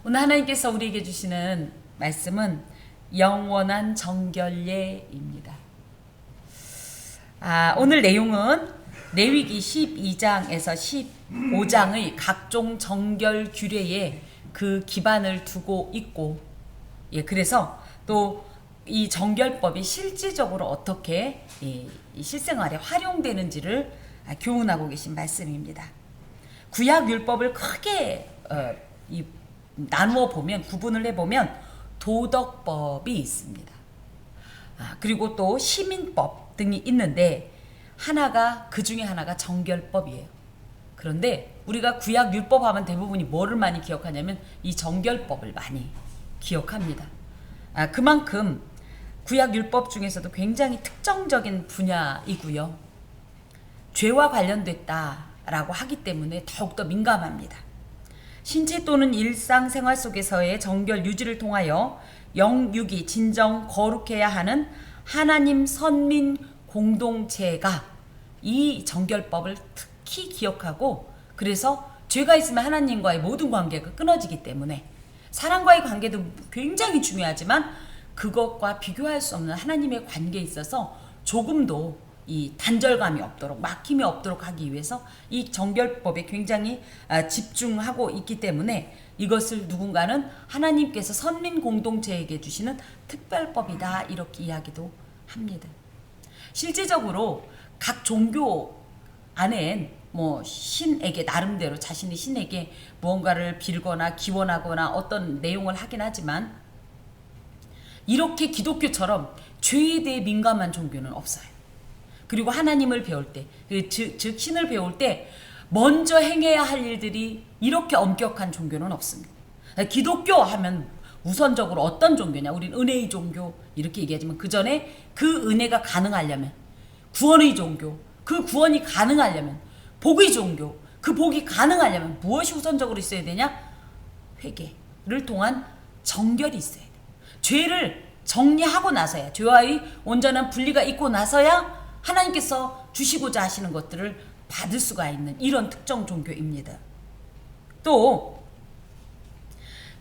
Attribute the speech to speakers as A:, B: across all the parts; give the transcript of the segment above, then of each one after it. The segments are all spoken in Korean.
A: 오늘 하나님께서 우리에게 주시는 말씀은 영원한 정결례입니다. 오늘 내용은 레위기 12장에서 15장의 각종 정결 규례에 그 기반을 두고 있고, 그래서 또 이 정결법이 실질적으로 어떻게 이 실생활에 활용되는지를 교훈하고 계신 말씀입니다. 구약 율법을 크게 나누어 보면, 구분을 해보면 도덕법이 있습니다. 그리고 또 시민법 등이 있는데 그 중에 하나가 정결법이에요. 그런데 우리가 구약 율법 하면 대부분이 뭐를 많이 기억하냐면 이 정결법을 많이 기억합니다. 그만큼 구약 율법 중에서도 굉장히 특정적인 분야이고요. 죄와 관련됐다라고 하기 때문에 더욱더 민감합니다. 신체 또는 일상생활 속에서의 정결 유지를 통하여 영육이 진정 거룩해야 하는 하나님 선민 공동체가 이 정결법을 특히 기억하고, 그래서 죄가 있으면 하나님과의 모든 관계가 끊어지기 때문에 사람과의 관계도 굉장히 중요하지만 그것과 비교할 수 없는 하나님의 관계에 있어서 조금도 이 단절감이 없도록, 막힘이 없도록 하기 위해서 이 정결법에 굉장히 집중하고 있기 때문에 이것을 누군가는 하나님께서 선민 공동체에게 주시는 특별법이다, 이렇게 이야기도 합니다. 실제적으로 각 종교 안엔 신에게 나름대로 자신이 신에게 무언가를 빌거나 기원하거나 어떤 내용을 하긴 하지만 이렇게 기독교처럼 죄에 대해 민감한 종교는 없어요. 그리고 하나님을 배울 때, 즉 신을 배울 때 먼저 행해야 할 일들이 이렇게 엄격한 종교는 없습니다. 기독교 하면 우선적으로 어떤 종교냐? 우린 은혜의 종교 이렇게 얘기하지만 그 전에 그 은혜가 가능하려면 구원의 종교, 그 구원이 가능하려면 복의 종교, 그 복이 가능하려면 무엇이 우선적으로 있어야 되냐? 회개를 통한 정결이 있어야 돼요. 죄를 정리하고 나서야, 죄와의 온전한 분리가 있고 나서야 하나님께서 주시고자 하시는 것들을 받을 수가 있는 이런 특정 종교입니다. 또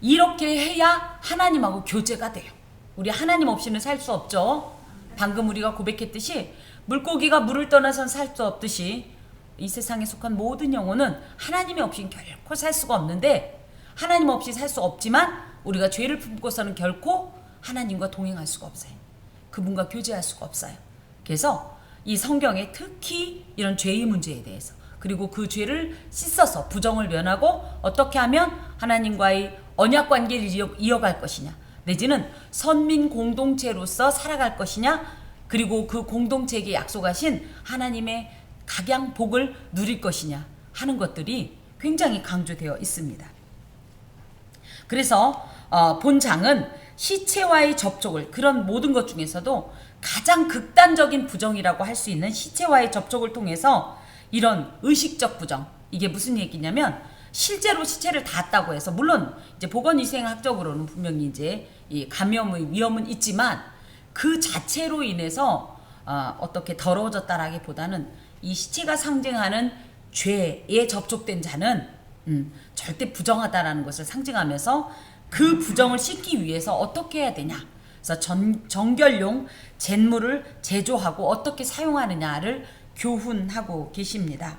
A: 이렇게 해야 하나님하고 교제가 돼요. 우리 하나님 없이는 살 수 없죠. 방금 우리가 고백했듯이 물고기가 물을 떠나선 살 수 없듯이 이 세상에 속한 모든 영혼은 하나님이 없이는 결코 살 수가 없는데, 하나님 없이 살 수 없지만 우리가 죄를 품고서는 결코 하나님과 동행할 수가 없어요. 그분과 교제할 수가 없어요. 그래서 이 성경에 특히 이런 죄의 문제에 대해서, 그리고 그 죄를 씻어서 부정을 면하고 어떻게 하면 하나님과의 언약 관계를 이어갈 것이냐, 내지는 선민 공동체로서 살아갈 것이냐, 그리고 그 공동체에게 약속하신 하나님의 각양 복을 누릴 것이냐 하는 것들이 굉장히 강조되어 있습니다. 그래서 본장은 시체와의 접촉을, 그런 모든 것 중에서도 가장 극단적인 부정이라고 할 수 있는 시체와의 접촉을 통해서 이런 의식적 부정, 이게 무슨 얘기냐면 실제로 시체를 닿았다고 해서, 물론 이제 보건위생학적으로는 분명히 이제 이 감염의 위험은 있지만 그 자체로 인해서 어떻게 더러워졌다라기보다는 이 시체가 상징하는 죄에 접촉된 자는 절대 부정하다라는 것을 상징하면서 그 부정을 씻기 위해서 어떻게 해야 되냐, 그래서 정결용 잿물을 제조하고 어떻게 사용하느냐를 교훈하고 계십니다.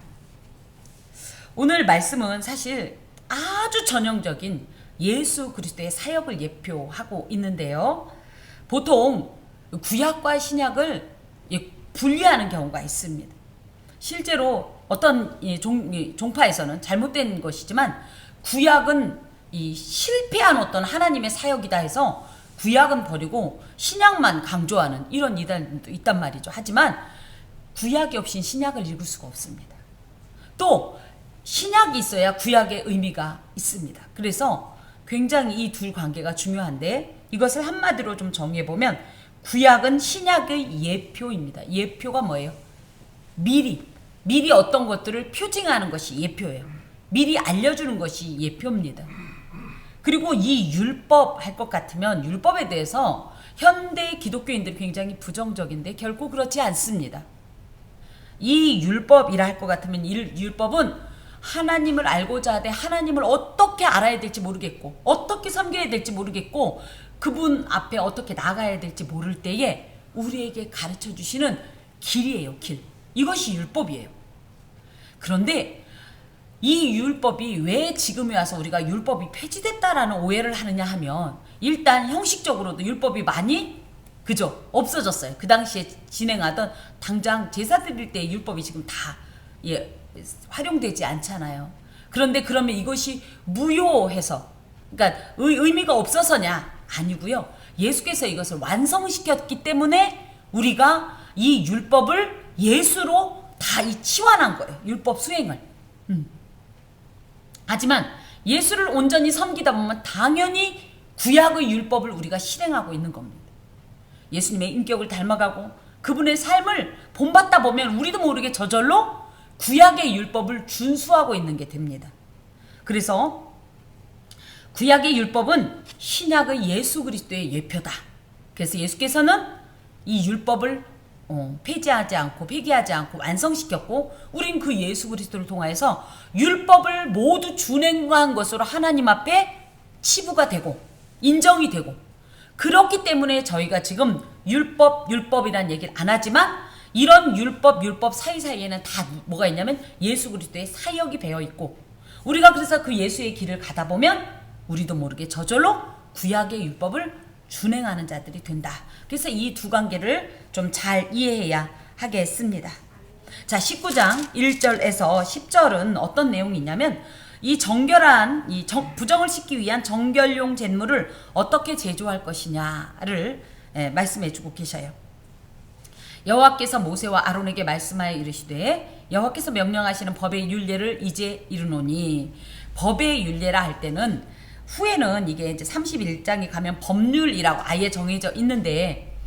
A: 오늘 말씀은 사실 아주 전형적인 예수 그리스도의 사역을 예표하고 있는데요. 보통 구약과 신약을 분리하는 경우가 있습니다. 실제로 어떤 종파에서는 잘못된 것이지만 구약은 이 실패한 어떤 하나님의 사역이다 해서 구약은 버리고 신약만 강조하는 이런 이단도 있단 말이죠. 하지만 구약이 없인 신약을 읽을 수가 없습니다. 또 신약이 있어야 구약의 의미가 있습니다. 그래서 굉장히 이 둘 관계가 중요한데, 이것을 한마디로 좀 정의해보면 구약은 신약의 예표입니다. 예표가 뭐예요? 미리 어떤 것들을 표징하는 것이 예표예요. 미리 알려주는 것이 예표입니다. 그리고 이 율법 할 것 같으면 율법에 대해서 현대 기독교인들이 굉장히 부정적인데 결코 그렇지 않습니다. 이 율법이라 할 것 같으면 이 율법은 하나님을 알고자 하되 하나님을 어떻게 알아야 될지 모르겠고 어떻게 섬겨야 될지 모르겠고 그분 앞에 어떻게 나가야 될지 모를 때에 우리에게 가르쳐 주시는 길이에요. 길. 이것이 율법이에요. 그런데 이 율법이 왜 지금에 와서 우리가 율법이 폐지됐다라는 오해를 하느냐 하면 일단 형식적으로도 율법이 많이 그죠? 없어졌어요. 그 당시에 진행하던 당장 제사 드릴 때 율법이 지금 다 활용되지 않잖아요. 그런데 그러면 이것이 무효해서 그러니까 의미가 없어서냐? 아니고요. 예수께서 이것을 완성시켰기 때문에 우리가 이 율법을 예수로 다 치환한 거예요. 율법 수행을. 하지만 예수를 온전히 섬기다 보면 당연히 구약의 율법을 우리가 실행하고 있는 겁니다. 예수님의 인격을 닮아가고 그분의 삶을 본받다 보면 우리도 모르게 저절로 구약의 율법을 준수하고 있는 게 됩니다. 그래서 구약의 율법은 신약의 예수 그리스도의 예표다. 그래서 예수께서는 이 율법을 폐지하지 않고 폐기하지 않고 완성시켰고 우린 그 예수 그리스도를 통하여서 율법을 모두 준행한 것으로 하나님 앞에 치부가 되고 인정이 되고 그렇기 때문에 저희가 지금 율법이란 얘기를 안 하지만 이런 율법 사이사이에는 다 뭐가 있냐면 예수 그리스도의 사역이 배어 있고 우리가 그래서 그 예수의 길을 가다 보면 우리도 모르게 저절로 구약의 율법을 준행하는 자들이 된다. 그래서 이 두 관계를 좀 잘 이해해야 하겠습니다. 자, 19장 1절에서 10절은 어떤 내용이 있냐면 이 정결한 부정을 씻기 위한 정결용 잿물을 어떻게 제조할 것이냐를 말씀해 주고 계셔요. 여호와께서 모세와 아론에게 말씀하여 이르시되 여호와께서 명령하시는 법의 율례를 이제 이르노니 법의 율례라 할 때는 후에는 이게 이제 31장에 가면 법률이라고 아예 정해져 있는데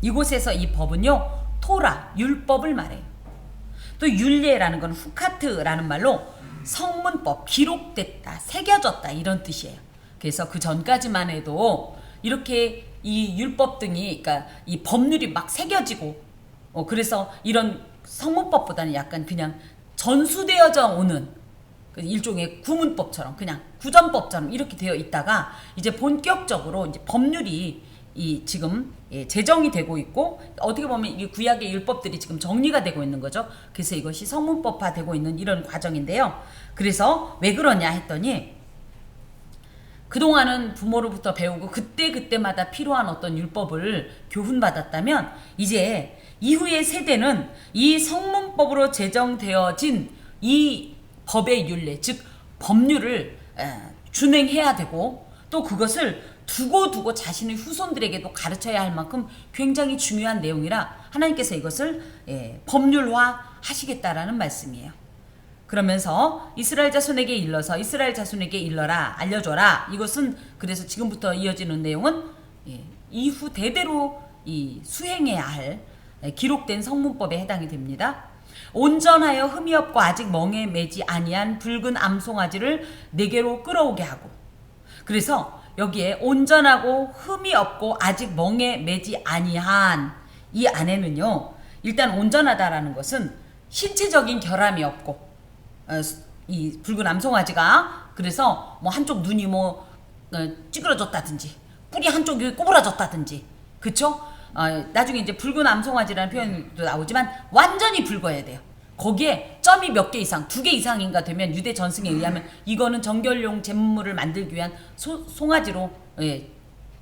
A: 이곳에서 이 법은요 토라 율법을 말해요. 또 율례라는 건 후카트라는 말로 성문법 기록됐다 새겨졌다 이런 뜻이에요. 그래서 그 전까지만 해도 이렇게 이 율법 등이 그러니까 이 법률이 막 새겨지고 그래서 이런 성문법보다는 약간 그냥 전수되어져 오는 일종의 구문법처럼 그냥 구전법처럼 이렇게 되어 있다가 이제 본격적으로 이제 법률이 지금 제정이 되고 있고 어떻게 보면 이 구약의 율법들이 지금 정리가 되고 있는 거죠. 그래서 이것이 성문법화되고 있는 이런 과정인데요. 그래서 왜 그러냐 했더니 그동안은 부모로부터 배우고 그때마다 필요한 어떤 율법을 교훈받았다면 이제 이후의 세대는 이 성문법으로 제정되어진 이 법의 율례 즉 법률을 준행해야 되고 또 그것을 두고 자신의 후손들에게도 가르쳐야 할 만큼 굉장히 중요한 내용이라 하나님께서 이것을 법률화 하시겠다라는 말씀이에요. 그러면서 이스라엘 자손에게 일러서 이스라엘 자손에게 일러라 알려줘라. 이것은 그래서 지금부터 이어지는 내용은 이후 대대로 수행해야 할 기록된 성문법에 해당이 됩니다. 온전하여 흠이 없고 아직 멍에 매지 아니한 붉은 암송아지를 내게로 끌어오게 하고 그래서 여기에 온전하고 흠이 없고 아직 멍에 매지 아니한 이 안에는요 일단 온전하다라는 것은 신체적인 결함이 없고 이 붉은 암송아지가 그래서 뭐 한쪽 눈이 찌그러졌다든지 뿔이 한쪽이 꼬부라졌다든지 그쵸? 나중에 이제 붉은 암송아지라는 표현도 나오지만 완전히 붉어야 돼요. 거기에 점이 몇 개 이상, 2개 이상인가 되면 유대 전승에 의하면 이거는 정결용 잿물을 만들기 위한 송아지로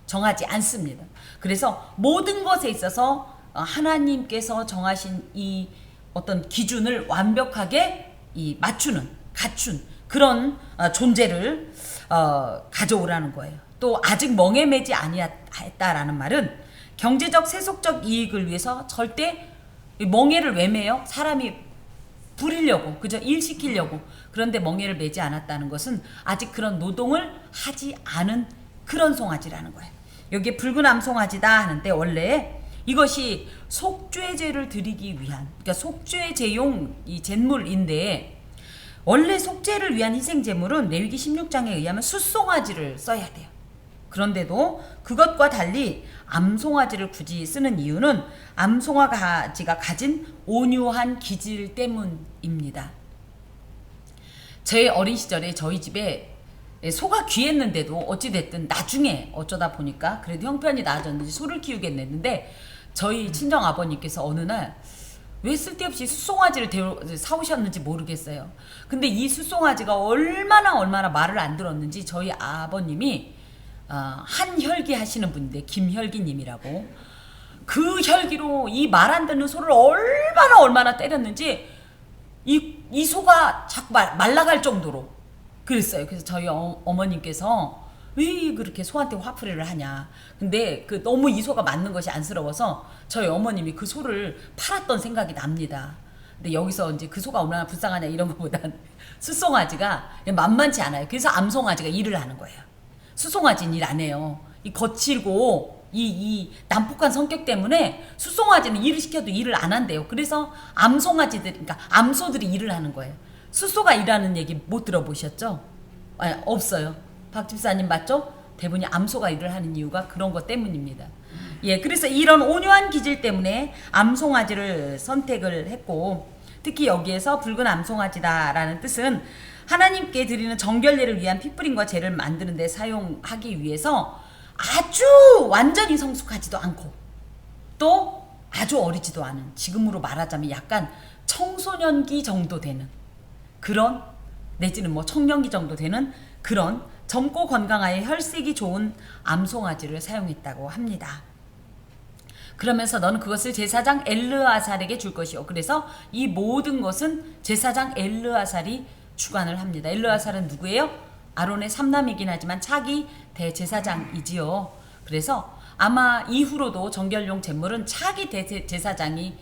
A: 정하지 않습니다. 그래서 모든 것에 있어서 하나님께서 정하신 이 어떤 기준을 완벽하게 갖춘 그런 존재를 가져오라는 거예요. 또 아직 멍에 매지 아니했다라는 말은 경제적 세속적 이익을 위해서 절대 멍에를 왜 매요? 사람이 부리려고 그저 일시키려고 그런데 멍에를 매지 않았다는 것은 아직 그런 노동을 하지 않은 그런 송아지라는 거예요. 여기에 붉은 암송아지다 하는데 원래 이것이 속죄제를 드리기 위한 그러니까 속죄제용 이 잿물인데 원래 속죄를 위한 희생제물은 레위기 16장에 의하면 숫송아지를 써야 돼요. 그런데도 그것과 달리 암송아지를 굳이 쓰는 이유는 암송아지가 가진 온유한 기질 때문입니다. 제 어린 시절에 저희 집에 소가 귀했는데도 어찌됐든 나중에 어쩌다 보니까 그래도 형편이 나아졌는지 소를 키우겠는데 저희 친정 아버님께서 어느 날 왜 쓸데없이 숫송아지를 사오셨는지 모르겠어요. 근데 이 숫송아지가 얼마나 말을 안 들었는지 저희 아버님이 한혈기 하시는 분인데 김혈기님이라고 그 혈기로 이 말 안 듣는 소를 얼마나 때렸는지 이 소가 자꾸 말라갈 정도로 그랬어요. 그래서 저희 어머님께서 왜 그렇게 소한테 화풀이를 하냐. 근데 그 너무 이 소가 맞는 것이 안쓰러워서 저희 어머님이 그 소를 팔았던 생각이 납니다. 근데 여기서 이제 그 소가 얼마나 불쌍하냐 이런 것보단 숫송아지가 만만치 않아요. 그래서 암송아지가 일을 하는 거예요. 숫송아지는 일 안 해요. 이 거칠고 이 난폭한 성격 때문에 숫송아지는 일을 시켜도 일을 안 한대요. 그래서 암송아지들, 그러니까 암소들이 일을 하는 거예요. 숫소가 일하는 얘기 못 들어보셨죠? 아니, 없어요. 박 집사님 맞죠? 대부분이 암소가 일을 하는 이유가 그런 것 때문입니다. 예, 그래서 이런 온유한 기질 때문에 암송아지를 선택을 했고, 특히 여기에서 붉은 암송아지다라는 뜻은 하나님께 드리는 정결례를 위한 핏부림과 제를 만드는 데 사용하기 위해서 아주 완전히 성숙하지도 않고 또 아주 어리지도 않은, 지금으로 말하자면 약간 청소년기 정도 되는 그런, 내지는 뭐 청년기 정도 되는 그런 젊고 건강하여 혈색이 좋은 암송아지를 사용했다고 합니다. 그러면서 너는 그것을 제사장 엘르아살에게 줄 것이요. 그래서 이 모든 것은 제사장 엘르아살이 주관을 합니다. 엘르아살은 누구예요? 아론의 삼남이긴 하지만 차기 대제사장이지요. 그래서 아마 이후로도 정결용 제물은 차기 대제사장이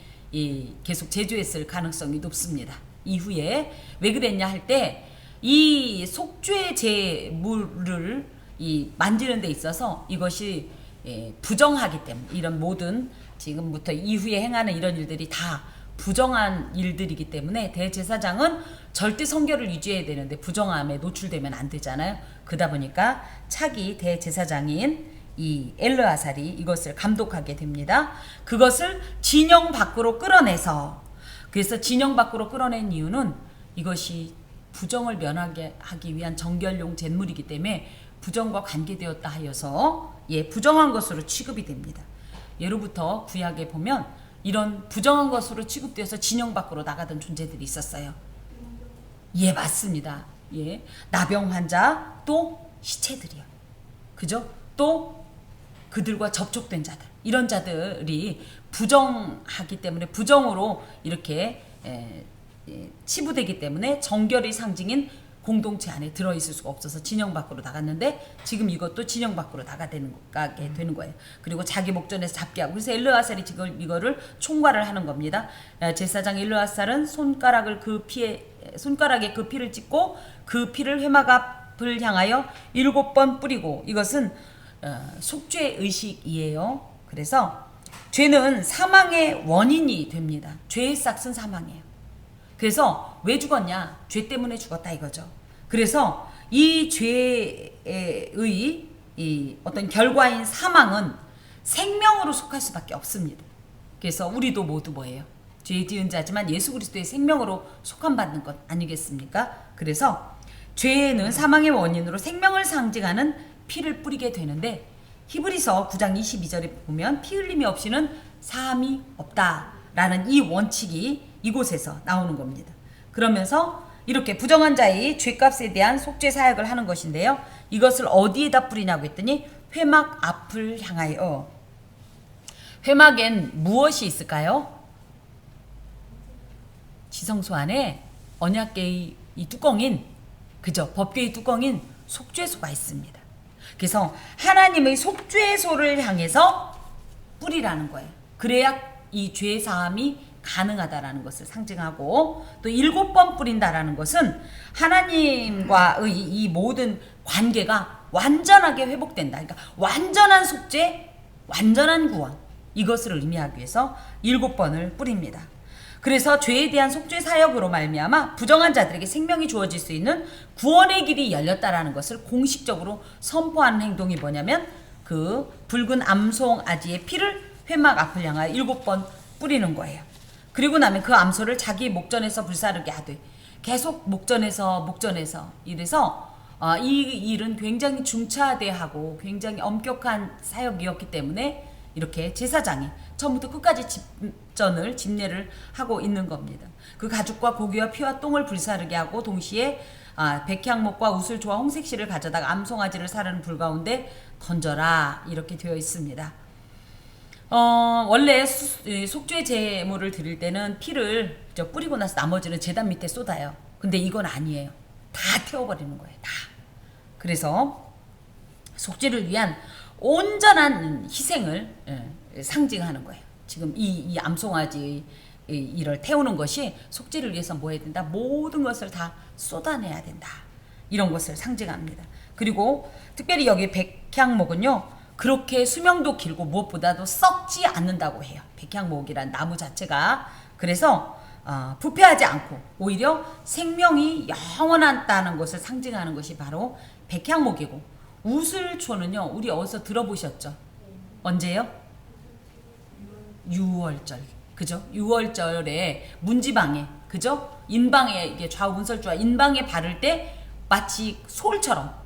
A: 계속 제조했을 가능성이 높습니다. 이후에 왜 그랬냐 할 때 이 속죄 제물을 만지는 데 있어서 이것이 부정하기 때문에, 이런 모든 지금부터 이후에 행하는 이런 일들이 다 부정한 일들이기 때문에 대제사장은 절대 성결을 유지해야 되는데 부정함에 노출되면 안 되잖아요. 그러다 보니까 차기 대제사장인 이 엘르아살이 이것을 감독하게 됩니다. 그것을 진영 밖으로 끌어내서, 그래서 진영 밖으로 끌어낸 이유는 이것이 부정을 면하게 하기 위한 정결용 제물이기 때문에 부정과 관계되었다 하여서 부정한 것으로 취급이 됩니다. 예로부터 구약에 보면 이런 부정한 것으로 취급되어서 진영 밖으로 나가던 존재들이 있었어요. 예, 맞습니다. 예, 나병 환자, 또 시체들이요. 그죠? 또 그들과 접촉된 자들, 이런 자들이 부정하기 때문에 부정으로 이렇게 치부되기 때문에 정결의 상징인 공동체 안에 들어있을 수가 없어서 진영 밖으로 나갔는데, 지금 이것도 진영 밖으로 나가게 되는 거예요. 그리고 자기 목전에서 잡게 하고, 그래서 엘르아살이 지금 이거를 총괄을 하는 겁니다. 제사장 엘르아살은 손가락에 그 피를 찍고 그 피를 회막 앞을 향하여 7번 뿌리고, 이것은 속죄 의식이에요. 그래서 죄는 사망의 원인이 됩니다. 죄의 싹은 사망이에요. 그래서 왜 죽었냐? 죄 때문에 죽었다 이거죠. 그래서 이 죄의 이 어떤 결과인 사망은 생명으로 속할 수밖에 없습니다. 그래서 우리도 모두 뭐예요? 죄 지은 자지만 예수 그리스도의 생명으로 속함 받는 것 아니겠습니까? 그래서 죄는 사망의 원인으로 생명을 상징하는 피를 뿌리게 되는데, 히브리서 9장 22절에 보면 피 흘림이 없이는 사함이 없다라는 이 원칙이 이곳에서 나오는 겁니다. 그러면서 이렇게 부정한 자의 죄값에 대한 속죄 사역을 하는 것인데요. 이것을 어디에다 뿌리냐고 했더니 회막 앞을 향하여. 회막엔 무엇이 있을까요? 지성소 안에 언약궤의 이 뚜껑인, 그죠? 법궤의 뚜껑인 속죄소가 있습니다. 그래서 하나님의 속죄소를 향해서 뿌리라는 거예요. 그래야 이 죄 사함이 가능하다라는 것을 상징하고, 또 7번 뿌린다라는 것은 하나님과의 이 모든 관계가 완전하게 회복된다. 그러니까 완전한 속죄, 완전한 구원, 이것을 의미하기 위해서 7번을 뿌립니다. 그래서 죄에 대한 속죄 사역으로 말미암아 부정한 자들에게 생명이 주어질 수 있는 구원의 길이 열렸다라는 것을 공식적으로 선포하는 행동이 뭐냐면 그 붉은 암송아지의 피를 회막 앞을 향하여 7번 뿌리는 거예요. 그리고 나면 그 암소를 자기 목전에서 불사르게 하되 계속 목전에서 이래서 이 일은 굉장히 중차대하고 굉장히 엄격한 사역이었기 때문에 이렇게 제사장이 처음부터 끝까지 집례를 하고 있는 겁니다. 그 가죽과 고기와 피와 똥을 불사르게 하고 동시에 백향목과 우슬초와 홍색실을 가져다가 암송아지를 사르는 불 가운데 던져라 이렇게 되어 있습니다. 원래 속죄 제물을 드릴 때는 피를 뿌리고 나서 나머지는 제단 밑에 쏟아요. 근데 이건 아니에요. 다 태워버리는 거예요. 다. 그래서 속죄를 위한 온전한 희생을 상징하는 거예요. 지금 이 암송아지 이를 태우는 것이 속죄를 위해서 뭐 해야 된다? 모든 것을 다 쏟아내야 된다. 이런 것을 상징합니다. 그리고 특별히 여기 백향목은요. 그렇게 수명도 길고 무엇보다도 썩지 않는다고 해요. 백향목이란 나무 자체가. 그래서 부패하지 않고 오히려 생명이 영원하다는 것을 상징하는 것이 바로 백향목이고, 우슬초는요. 우리 어디서 들어보셨죠? 언제요? 6월절. 그죠? 6월절에 문지방에, 그죠? 인방에, 이게 좌우 문설주와 인방에 바를 때 마치 솔처럼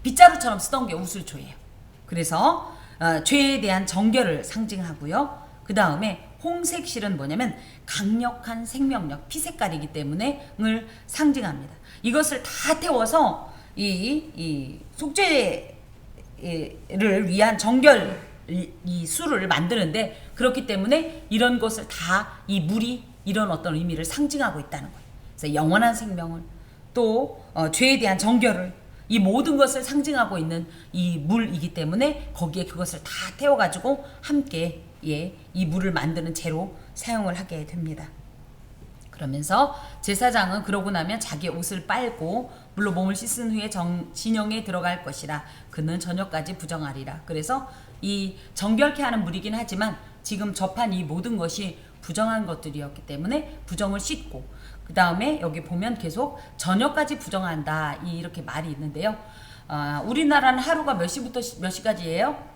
A: 빗자루처럼 쓰던 게 우슬초예요. 그래서 죄에 대한 정결을 상징하고요. 그 다음에 홍색실은 뭐냐면 강력한 생명력, 피 색깔이기 때문에 을 상징합니다. 이것을 다 태워서 이 속죄를 위한 정결 이 수를 만드는데, 그렇기 때문에 이런 것을 다 이 물이 이런 어떤 의미를 상징하고 있다는 거예요. 그래서 영원한 생명을 또 죄에 대한 정결을, 이 모든 것을 상징하고 있는 이 물이기 때문에 거기에 그것을 다 태워가지고 함께 이 물을 만드는 재로 사용을 하게 됩니다. 그러면서 제사장은 그러고 나면 자기 옷을 빨고 물로 몸을 씻은 후에 진영에 들어갈 것이라 그는 저녁까지 부정하리라. 그래서 이 정결케 하는 물이긴 하지만 지금 접한 이 모든 것이 부정한 것들이었기 때문에 부정을 씻고, 그 다음에 여기 보면 계속 저녁까지 부정한다 이렇게 말이 있는데요. 우리나라는 하루가 몇 시부터 몇 시까지예요?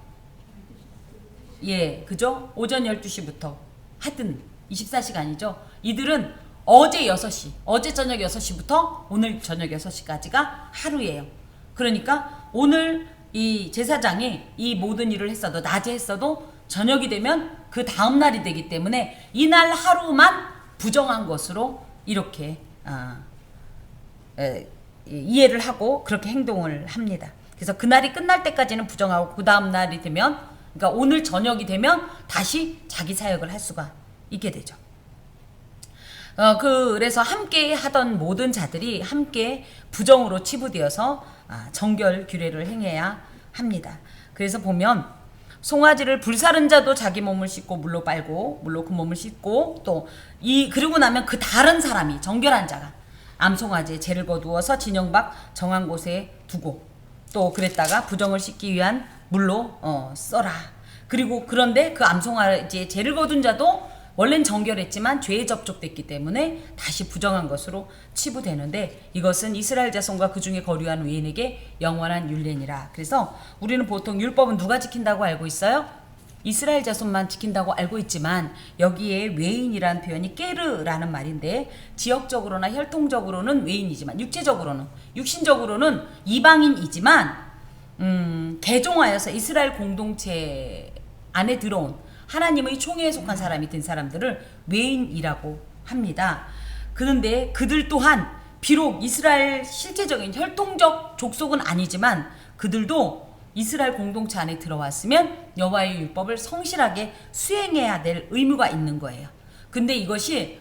A: 예, 그죠? 오전 12시부터 하여튼 24시간이죠. 이들은 어제 6시, 어제 저녁 6시부터 오늘 저녁 6시까지가 하루예요. 그러니까 오늘 이 제사장이 이 모든 일을 했어도, 낮에 했어도 저녁이 되면 그 다음 날이 되기 때문에 이날 하루만 부정한 것으로 이렇게 이해를 하고 그렇게 행동을 합니다. 그래서 그날이 끝날 때까지는 부정하고 그 다음 날이 되면, 그러니까 오늘 저녁이 되면 다시 자기 사역을 할 수가 있게 되죠. 그래서 함께 하던 모든 자들이 함께 부정으로 치부되어서 정결 규례를 행해야 합니다. 그래서 보면 송아지를 불사른 자도 자기 몸을 씻고 물로 빨고 물로 그 몸을 씻고, 또 그러고 나면 그 다른 사람이, 정결한 자가 암송아지의 죄를 거두어서 진영 밖 정한 곳에 두고, 또 그랬다가 부정을 씻기 위한 물로 써라. 그리고 그런데 그 암송아지의 죄를 거둔 자도 원래는 정결했지만 죄에 접촉됐기 때문에 다시 부정한 것으로 치부되는데, 이것은 이스라엘 자손과 그 중에 거류한 외인에게 영원한 율례니라. 그래서 우리는 보통 율법은 누가 지킨다고 알고 있어요? 이스라엘 자손만 지킨다고 알고 있지만 여기에 외인이라는 표현이 깨르라는 말인데, 지역적으로나 혈통적으로는 외인이지만 육신적으로는 이방인이지만 개종하여서 이스라엘 공동체 안에 들어온 하나님의 총회에 속한 사람이 된 사람들을 외인이라고 합니다. 그런데 그들 또한 비록 이스라엘 실제적인 혈통적 족속은 아니지만 그들도 이스라엘 공동체 안에 들어왔으면 여호와의 율법을 성실하게 수행해야 될 의무가 있는 거예요. 근데 이것이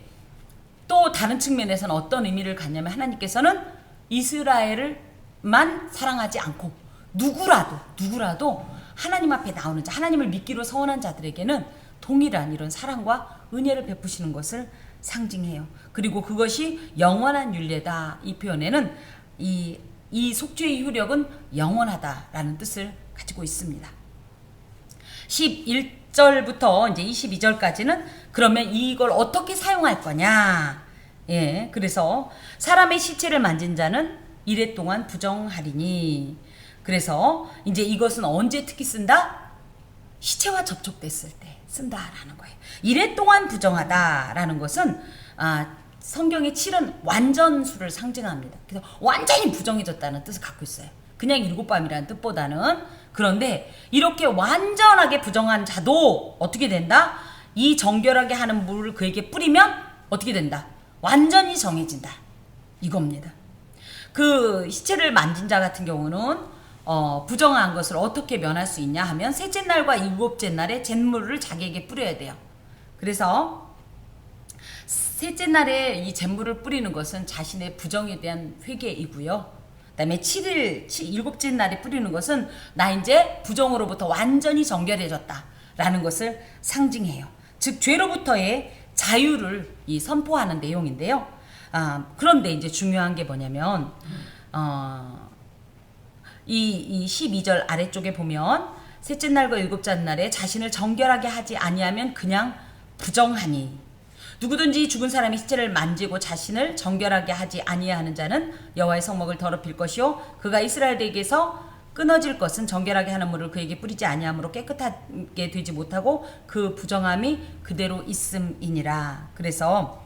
A: 또 다른 측면에서는 어떤 의미를 갖냐면, 하나님께서는 이스라엘만 사랑하지 않고 누구라도 하나님 앞에 나오는 자, 하나님을 믿기로 서원한 자들에게는 동일한 이런 사랑과 은혜를 베푸시는 것을 상징해요. 그리고 그것이 영원한 율례다. 이 표현에는 이 속죄의 효력은 영원하다라는 뜻을 가지고 있습니다. 11절부터 이제 22절까지는 그러면 이걸 어떻게 사용할 거냐? 예, 그래서 사람의 시체를 만진 자는 이래 동안 부정하리니. 그래서 이제 이것은 언제 특히 쓴다? 시체와 접촉됐을 때 쓴다라는 거예요. 이래 동안 부정하다라는 것은 성경의 7은 완전수를 상징합니다. 그래서 완전히 부정해졌다는 뜻을 갖고 있어요. 그냥 일곱 밤이라는 뜻보다는. 그런데 이렇게 완전하게 부정한 자도 어떻게 된다? 이 정결하게 하는 물을 그에게 뿌리면 어떻게 된다? 완전히 정해진다. 이겁니다. 그 시체를 만진 자 같은 경우는 부정한 것을 어떻게 면할 수 있냐 하면 셋째 날과 일곱째 날에 잿물을 자기에게 뿌려야 돼요. 그래서 셋째 날에 이 잿물을 뿌리는 것은 자신의 부정에 대한 회개이고요. 그다음에 7일, 일곱째 날에 뿌리는 것은 나 이제 부정으로부터 완전히 정결해졌다라는 것을 상징해요. 즉 죄로부터의 자유를 선포하는 내용인데요. 그런데 이제 중요한 게 뭐냐면 이 12절 아래쪽에 보면 셋째 날과 일곱째 날에 자신을 정결하게 하지 아니하면 그냥 부정하니 누구든지 죽은 사람의 시체를 만지고 자신을 정결하게 하지 아니하는 자는 여호와의 성막을 더럽힐 것이요 그가 이스라엘에게서 끊어질 것은 정결하게 하는 물을 그에게 뿌리지 아니하므로 깨끗하게 되지 못하고 그 부정함이 그대로 있음이니라. 그래서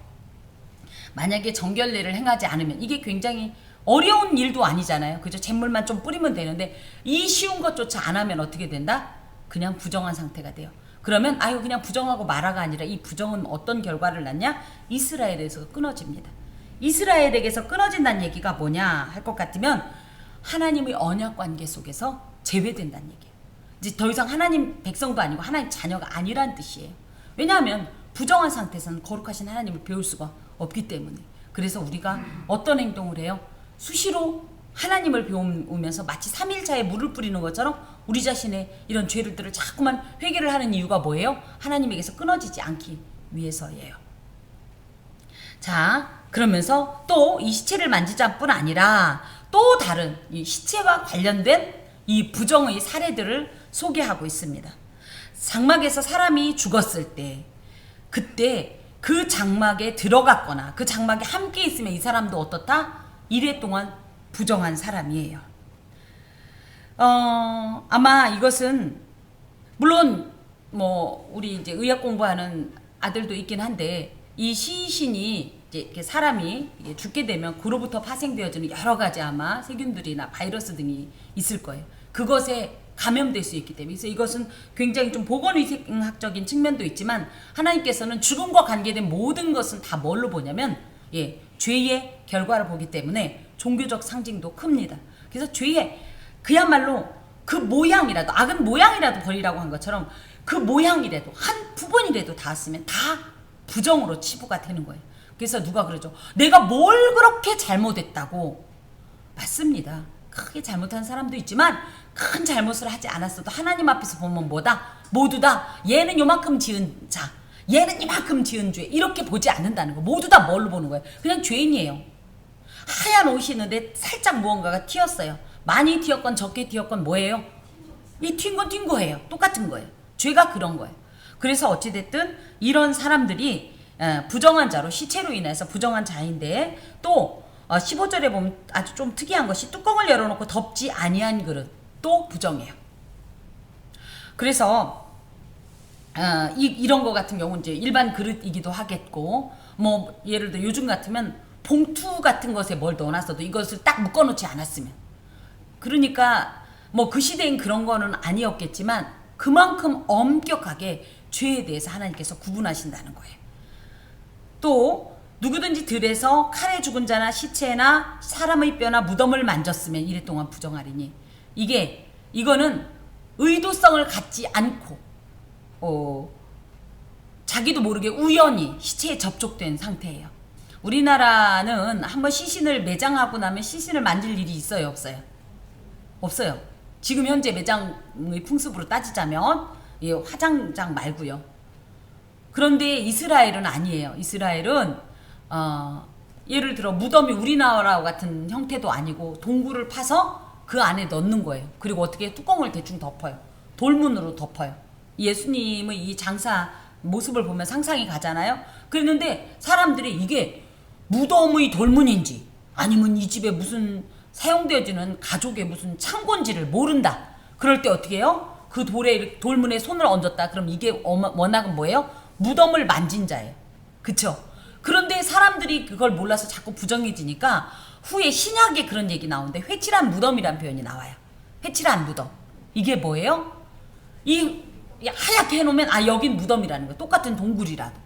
A: 만약에 정결례를 행하지 않으면 이게 굉장히 어려운 일도 아니잖아요. 그죠? 잿물만 좀 뿌리면 되는데 이 쉬운 것조차 안 하면 어떻게 된다? 그냥 부정한 상태가 돼요. 그러면 그냥 부정하고 말아가 아니라 이 부정은 어떤 결과를 낳냐? 이스라엘에서 끊어집니다. 이스라엘에게서 끊어진다는 얘기가 뭐냐 할 것 같으면 하나님의 언약 관계 속에서 제외된다는 얘기예요. 이제 더 이상 하나님 백성도 아니고 하나님 자녀가 아니란 뜻이에요. 왜냐하면 부정한 상태에서는 거룩하신 하나님을 배울 수가 없기 때문에. 그래서 우리가 어떤 행동을 해요? 수시로 하나님을 배우면서 마치 3일차에 물을 뿌리는 것처럼 우리 자신의 이런 죄들을 자꾸만 회개를 하는 이유가 뭐예요? 하나님에게서 끊어지지 않기 위해서예요. 자, 그러면서 또 이 시체를 만지자 뿐 아니라 또 다른 이 시체와 관련된 이 부정의 사례들을 소개하고 있습니다. 장막에서 사람이 죽었을 때 그때 그 장막에 들어갔거나 그 장막에 함께 있으면 이 사람도 어떻다? 이래 동안 부정한 사람이에요. 아마 이것은 물론 뭐 우리 이제 의학 공부하는 아들도 있긴 한데 이 시신이 이제 이렇게 사람이 죽게 되면 그로부터 파생되어지는 여러 가지 아마 세균들이나 바이러스 등이 있을 거예요. 그것에 감염될 수 있기 때문에. 그래서 이것은 굉장히 좀 보건의학적인 측면도 있지만 하나님께서는 죽음과 관계된 모든 것은 다 뭘로 보냐면 죄의 결과를 보기 때문에 종교적 상징도 큽니다. 그래서 죄의 그야말로 그 모양이라도 악은 모양이라도 버리라고 한 것처럼 그 모양이라도 한 부분이라도 닿았으면 다 부정으로 치부가 되는 거예요. 그래서 누가 그러죠. 내가 뭘 그렇게 잘못했다고. 맞습니다. 크게 잘못한 사람도 있지만 큰 잘못을 하지 않았어도 하나님 앞에서 보면 뭐다? 모두 다 얘는 요만큼 지은 자, 얘는 이만큼 지은 죄 이렇게 보지 않는다는 거. 모두 다 뭘로 보는 거예요? 그냥 죄인이에요. 하얀 옷이 있는데 살짝 무언가가 튀었어요. 많이 튀었건 적게 튀었건 뭐예요? 이 튄 건 튄 거예요. 똑같은 거예요. 죄가 그런 거예요. 그래서 어찌됐든 이런 사람들이 부정한 자로 시체로 인해서 부정한 자인데 또 15절에 보면 아주 좀 특이한 것이 뚜껑을 열어놓고 덮지 아니한 그릇 또 부정해요. 그래서 이런 거 같은 경우는 이제 일반 그릇이기도 하겠고 뭐 예를 들어 요즘 같으면 봉투 같은 것에 뭘 넣어놨어도 이것을 딱 묶어놓지 않았으면 그러니까 뭐 그 시대엔 그런 거는 아니었겠지만 그만큼 엄격하게 죄에 대해서 하나님께서 구분하신다는 거예요. 또 누구든지 들에서 칼에 죽은 자나 시체나 사람의 뼈나 무덤을 만졌으면 이래 동안 부정하리니 이거는 의도성을 갖지 않고 자기도 모르게 우연히 시체에 접촉된 상태예요. 우리나라는 한번 시신을 매장하고 나면 시신을 만질 일이 있어요, 없어요? 없어요. 지금 현재 매장의 풍습으로 따지자면 화장장 말고요. 그런데 이스라엘은 아니에요. 이스라엘은 예를 들어 무덤이 우리나라 같은 형태도 아니고 동굴을 파서 그 안에 넣는 거예요. 그리고 어떻게 뚜껑을 대충 덮어요. 돌문으로 덮어요. 예수님의 이 장사 모습을 보면 상상이 가잖아요. 그랬는데 사람들이 이게 무덤의 돌문인지 아니면 이 집에 무슨 사용되어지는 가족의 무슨 창고인지를 모른다. 그럴 때 어떻게 해요? 그 돌문에 손을 얹었다. 그럼 이게 워낙은 뭐예요? 무덤을 만진 자예요. 그쵸? 그런데 사람들이 그걸 몰라서 자꾸 부정해지니까 후에 신약에 그런 얘기 나오는데 회칠한 무덤이라는 표현이 나와요. 회칠한 무덤. 이게 뭐예요? 이 하얗게 해놓으면 여긴 무덤이라는 거예요. 똑같은 동굴이라도.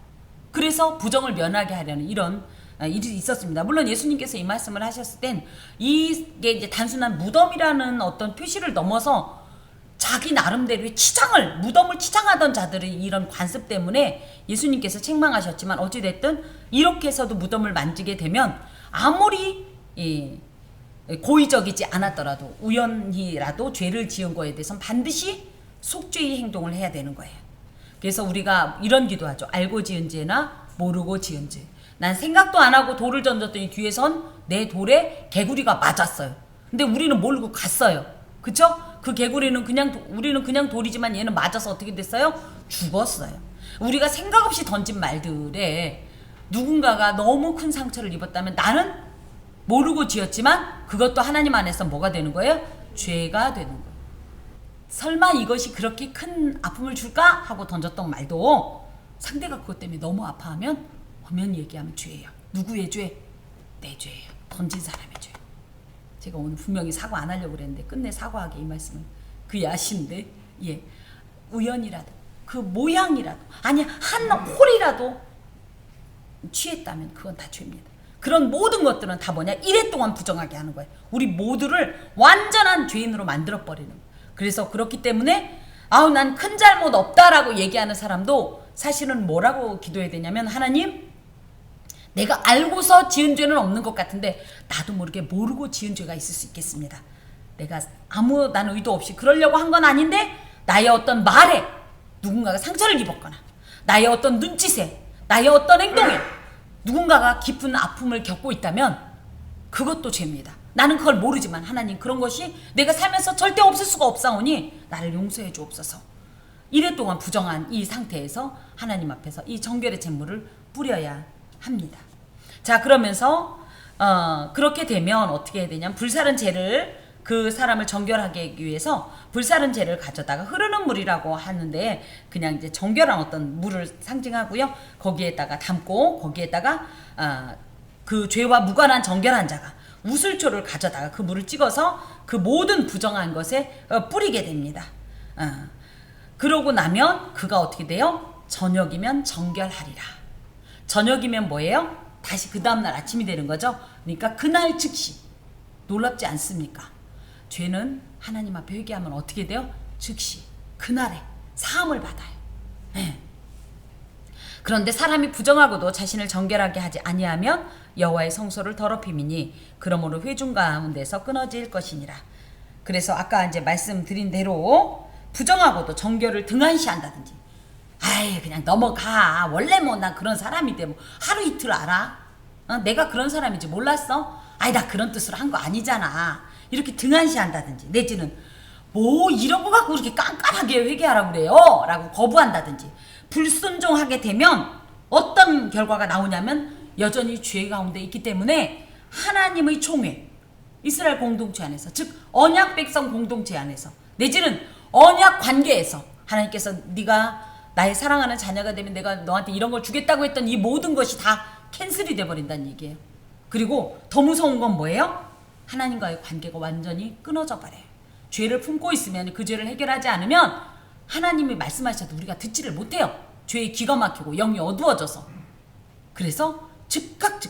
A: 그래서 부정을 면하게 하려는 이런 일이 있었습니다. 물론 예수님께서 이 말씀을 하셨을 땐 이게 이제 단순한 무덤이라는 어떤 표시를 넘어서 자기 나름대로의 치장을, 무덤을 치장하던 자들의 이런 관습 때문에 예수님께서 책망하셨지만 어찌됐든 이렇게 해서도 무덤을 만지게 되면 아무리 고의적이지 않았더라도 우연히라도 죄를 지은 거에 대해서는 반드시 속죄의 행동을 해야 되는 거예요. 그래서 우리가 이런 기도하죠. 알고 지은 죄나 모르고 지은 죄. 난 생각도 안 하고 돌을 던졌더니 뒤에선 내 돌에 개구리가 맞았어요. 근데 우리는 모르고 갔어요. 그쵸? 그 개구리는 우리는 그냥 돌이지만 얘는 맞아서 어떻게 됐어요? 죽었어요. 우리가 생각 없이 던진 말들에 누군가가 너무 큰 상처를 입었다면 나는 모르고 지었지만 그것도 하나님 안에서 뭐가 되는 거예요? 죄가 되는 거예요. 설마 이것이 그렇게 큰 아픔을 줄까? 하고 던졌던 말도 상대가 그것 때문에 너무 아파하면 엄연히 얘기하면 죄예요. 누구의 죄? 내 죄예요. 던진 사람의 죄. 제가 오늘 분명히 사과 안 하려고 그랬는데 끝내 사과하게 이 말씀을 그 야신데 우연이라도 그 모양이라도 아니 한 홀이라도 취했다면 그건 다 죄입니다. 그런 모든 것들은 다 뭐냐? 이래 동안 부정하게 하는 거예요. 우리 모두를 완전한 죄인으로 만들어버리는 거예요. 그래서 그렇기 때문에 난 큰 잘못 없다라고 얘기하는 사람도 사실은 뭐라고 기도해야 되냐면 하나님 내가 알고서 지은 죄는 없는 것 같은데 나도 모르게 모르고 지은 죄가 있을 수 있겠습니다. 내가 아무런 의도 없이 그러려고 한 건 아닌데 나의 어떤 말에 누군가가 상처를 입었거나 나의 어떤 눈짓에 나의 어떤 행동에 누군가가 깊은 아픔을 겪고 있다면 그것도 죄입니다. 나는 그걸 모르지만 하나님 그런 것이 내가 살면서 절대 없을 수가 없사오니 나를 용서해 주옵소서. 이래 동안 부정한 이 상태에서 하나님 앞에서 이 정결의 제물을 뿌려야 합니다. 자 그러면서 그렇게 되면 어떻게 해야 되냐면 불사른 죄를 그 사람을 정결하게 하기 위해서 불사른 죄를 가져다가 흐르는 물이라고 하는데 그냥 이제 정결한 어떤 물을 상징하고요. 거기에다가 담고 거기에다가 그 죄와 무관한 정결한 자가 우슬초를 가져다가 그 물을 찍어서 그 모든 부정한 것에 뿌리게 됩니다. 그러고 나면 그가 어떻게 돼요? 저녁이면 정결하리라. 저녁이면 뭐예요? 다시 그 다음날 아침이 되는 거죠. 그러니까 그날 즉시 놀랍지 않습니까? 죄는 하나님 앞에 회개하면 어떻게 돼요? 즉시 그날에 사함을 받아요. 네. 그런데 사람이 부정하고도 자신을 정결하게 하지 아니하면 여호와의 성소를 더럽힘이니 그러므로 회중 가운데서 끊어질 것이니라. 그래서 아까 이제 말씀드린 대로 부정하고도 정결을 등한시한다든지 그냥 넘어가 원래 뭐 난 그런 사람인데 뭐 하루 이틀 알아? 내가 그런 사람인지 몰랐어? 나 그런 뜻으로 한 거 아니잖아. 이렇게 등한시한다든지 내지는 뭐 이런 거 갖고 그렇게 깐깐하게 회개하라고 그래요 라고 거부한다든지 불순종하게 되면 어떤 결과가 나오냐면 여전히 죄 가운데 있기 때문에 하나님의 총회 이스라엘 공동체 안에서 즉 언약 백성 공동체 안에서 내지는 언약 관계에서 하나님께서 네가 나의 사랑하는 자녀가 되면 내가 너한테 이런 걸 주겠다고 했던 이 모든 것이 다 캔슬이 돼버린다는 얘기예요. 그리고 더 무서운 건 뭐예요? 하나님과의 관계가 완전히 끊어져 버려요. 죄를 품고 있으면 그 죄를 해결하지 않으면 하나님이 말씀하셔도 우리가 듣지를 못해요. 죄에 기가 막히고 영이 어두워져서. 그래서 즉각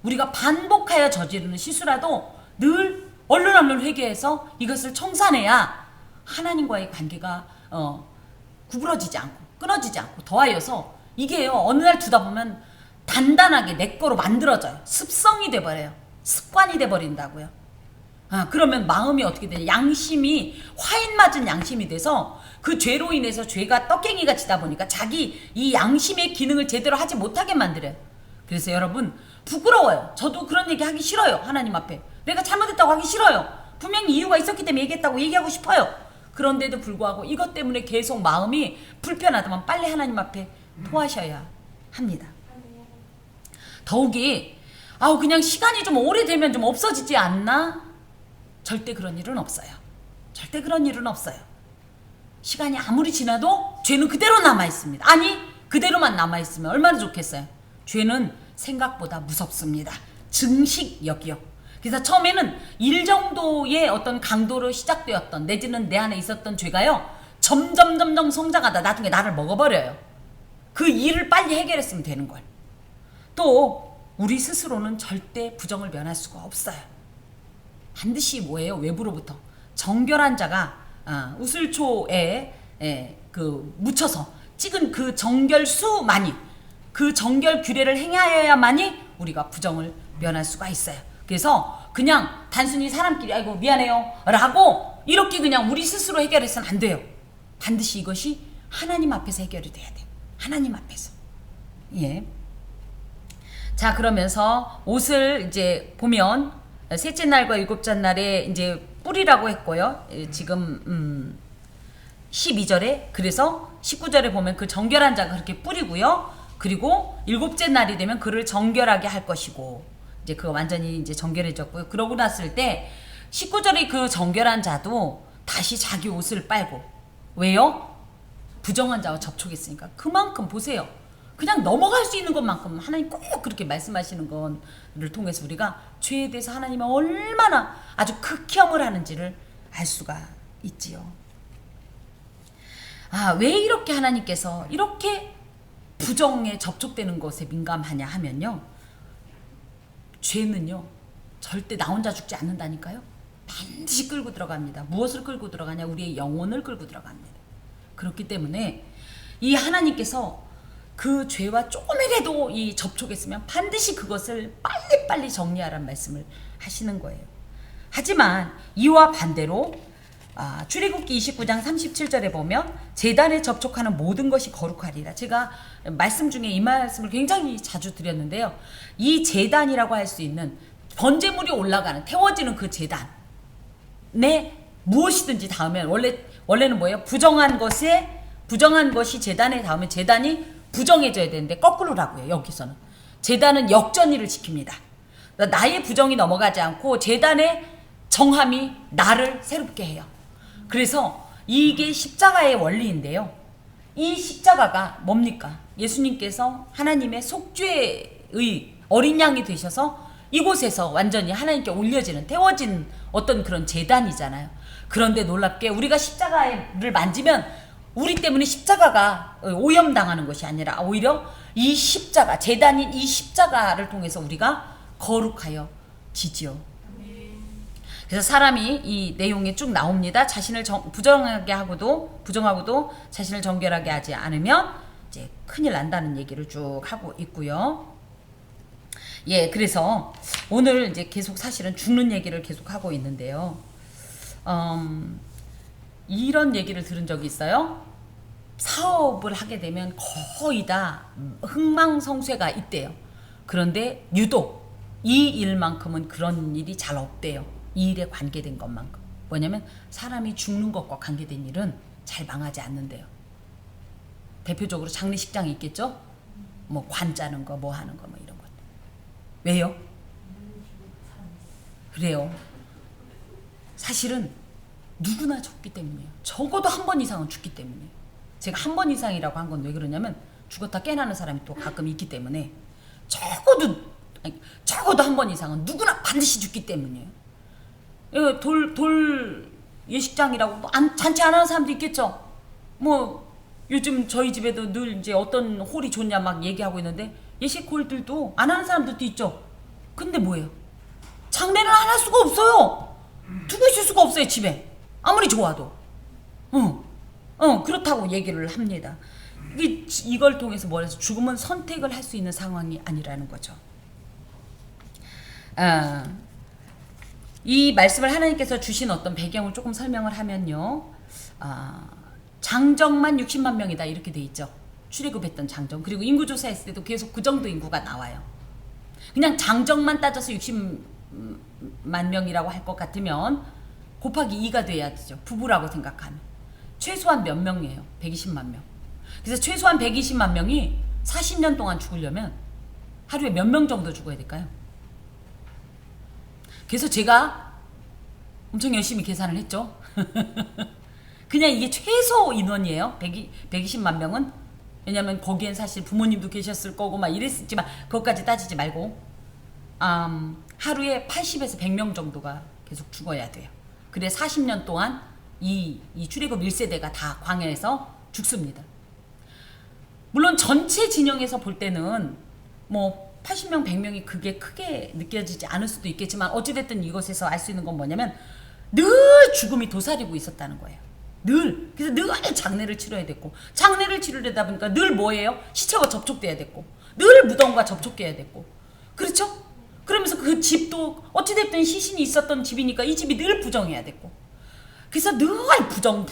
A: 우리가 반복하여 저지르는 실수라도 늘 얼른 회개해서 이것을 청산해야 하나님과의 관계가 구부러지지 않고 끊어지지 않고 더하여서 이게요 어느 날 두다 보면 단단하게 내 거로 만들어져요. 습성이 돼버려요. 습관이 돼버린다고요. 그러면 마음이 어떻게 되냐? 양심이 화인 맞은 양심이 돼서 그 죄로 인해서 죄가 떡갱이가 지다 보니까 자기 이 양심의 기능을 제대로 하지 못하게 만들어요. 그래서 여러분 부끄러워요. 저도 그런 얘기 하기 싫어요. 하나님 앞에 내가 잘못했다고 하기 싫어요. 분명히 이유가 있었기 때문에 얘기했다고 얘기하고 싶어요. 그런데도 불구하고 이것 때문에 계속 마음이 불편하다면 빨리 하나님 앞에 토하셔야 합니다. 더욱이 그냥 시간이 좀 오래되면 좀 없어지지 않나? 절대 그런 일은 없어요. 절대 그런 일은 없어요. 시간이 아무리 지나도 죄는 그대로 남아있습니다. 아니 그대로만 남아있으면 얼마나 좋겠어요. 죄는 생각보다 무섭습니다. 증식역이요. 그래서 처음에는 1 정도의 어떤 강도로 시작되었던 내지는 내 안에 있었던 죄가요. 점점 성장하다 나중에 나를 먹어버려요. 그 일을 빨리 해결했으면 되는 걸. 또 우리 스스로는 절대 부정을 면할 수가 없어요. 반드시 뭐예요? 외부로부터 정결한 자가 우슬초에 묻혀서 찍은 그 정결수만이, 그 정결 규례를 행하여야만이 우리가 부정을 면할 수가 있어요. 그래서 그냥 단순히 사람끼리 아이고 미안해요 라고 이렇게 그냥 우리 스스로 해결해서는 안 돼요. 반드시 이것이 하나님 앞에서 해결이 돼야 돼요. 하나님 앞에서. 예. 자, 그러면서 옷을 이제 보면 셋째 날과 일곱째 날에 이제 뿌리라고 했고요. 지금 12절에, 그래서 19절에 보면 그 정결한 자가 그렇게 뿌리고요. 그리고 일곱째 날이 되면 그를 정결하게 할 것이고, 이제 그거 완전히 이제 정결해졌고요. 그러고 났을 때 19절에 그 정결한 자도 다시 자기 옷을 빨고, 왜요? 부정한 자와 접촉했으니까. 그만큼 보세요. 그냥 넘어갈 수 있는 것만큼 하나님 꼭 그렇게 말씀하시는 것을 통해서 우리가 죄에 대해서 하나님이 얼마나 아주 극혐을 하는지를 알 수가 있지요. 왜 이렇게 하나님께서 이렇게 부정에 접촉되는 것에 민감하냐 하면요. 죄는요. 절대 나 혼자 죽지 않는다니까요. 반드시 끌고 들어갑니다. 무엇을 끌고 들어가냐? 우리의 영혼을 끌고 들어갑니다. 그렇기 때문에 이 하나님께서 그 죄와 조금이라도 이 접촉했으면 반드시 그것을 빨리빨리 정리하라는 말씀을 하시는 거예요. 하지만 이와 반대로 출애굽기 29장 37절에 보면 제단에 접촉하는 모든 것이 거룩하리라. 제가 말씀 중에 이 말씀을 굉장히 자주 드렸는데요. 이 제단이라고 할 수 있는 번제물이 올라가는, 태워지는 그 제단에 무엇이든지 닿으면, 원래는 뭐예요? 부정한 것이 제단에 닿으면 제단이 부정해져야 되는데 거꾸로라고요. 여기서는 제단은 역전이를 지킵니다. 나의 부정이 넘어가지 않고 제단의 정함이 나를 새롭게 해요. 그래서 이게 십자가의 원리인데요. 이 십자가가 뭡니까? 예수님께서 하나님의 속죄의 어린 양이 되셔서 이곳에서 완전히 하나님께 올려지는, 태워진 어떤 그런 제단이잖아요. 그런데 놀랍게 우리가 십자가를 만지면 우리 때문에 십자가가 오염당하는 것이 아니라 오히려 이 십자가, 제단인 이 십자가를 통해서 우리가 거룩하여 지지요. 그래서 사람이 이 내용에 쭉 나옵니다. 자신을 부정하고도 자신을 정결하게 하지 않으면 이제 큰일 난다는 얘기를 쭉 하고 있고요. 예, 그래서 오늘 이제 계속 사실은 죽는 얘기를 계속 하고 있는데요. 이런 얘기를 들은 적이 있어요. 사업을 하게 되면 거의 다 흥망성쇠가 있대요. 그런데 유독 이 일만큼은 그런 일이 잘 없대요. 이 일에 관계된 것만큼. 뭐냐면 사람이 죽는 것과 관계된 일은 잘 망하지 않는데요. 대표적으로 장례식장이 있겠죠? 뭐 관 짜는 거, 뭐 하는 거, 뭐 이런 것. 왜요? 그래요. 사실은 누구나 죽기 때문이에요. 적어도 한 번 이상은 죽기 때문이에요. 제가 한 번 이상이라고 한 건 왜 그러냐면 죽었다 깨나는 사람이 또 가끔 있기 때문에 적어도 한 번 이상은 누구나 반드시 죽기 때문이에요. 돌 예식장이라고 뭐 잔치 안 하는 사람도 있겠죠. 뭐 요즘 저희 집에도 늘 이제 어떤 홀이 좋냐 막 얘기하고 있는데 예식홀들도 안 하는 사람들도 있죠. 근데 뭐예요? 장례를 안 할 수가 없어요. 두고 있을 수가 없어요, 집에. 아무리 좋아도. 그렇다고 얘기를 합니다. 이걸 통해서 뭐래서 죽음은 선택을 할 수 있는 상황이 아니라는 거죠. 이 말씀을 하나님께서 주신 어떤 배경을 조금 설명을 하면요. 장정만 60만 명이다 이렇게 돼 있죠. 출애굽했던 장정. 그리고 인구조사했을 때도 계속 그 정도 인구가 나와요. 그냥 장정만 따져서 60만 명이라고 할 것 같으면 곱하기 2가 돼야죠. 부부라고 생각하면. 최소한 몇 명이에요? 120만 명. 그래서 최소한 120만 명이 40년 동안 죽으려면 하루에 몇 명 정도 죽어야 될까요? 그래서 제가 엄청 열심히 계산을 했죠. 그냥 이게 최소 인원이에요. 120만 명은 왜냐면 거기엔 사실 부모님도 계셨을 거고 막 이랬지만 그것까지 따지지 말고 하루에 80에서 100명 정도가 계속 죽어야 돼요. 그래 40년 동안 이 출애굽 1세대가 다 광야에서 죽습니다. 물론 전체 진영에서 볼 때는 뭐 80명, 100명이 그게 크게 느껴지지 않을 수도 있겠지만 어찌됐든 이것에서 알 수 있는 건 뭐냐면 늘 죽음이 도사리고 있었다는 거예요. 늘. 그래서 늘 장례를 치러야 됐고 장례를 치르려다 보니까 늘 뭐예요? 시체와 접촉돼야 됐고 늘 무덤과 접촉돼야 됐고 그렇죠? 그러면서 그 집도 어찌됐든 시신이 있었던 집이니까 이 집이 늘 부정해야 됐고 그래서 늘 부정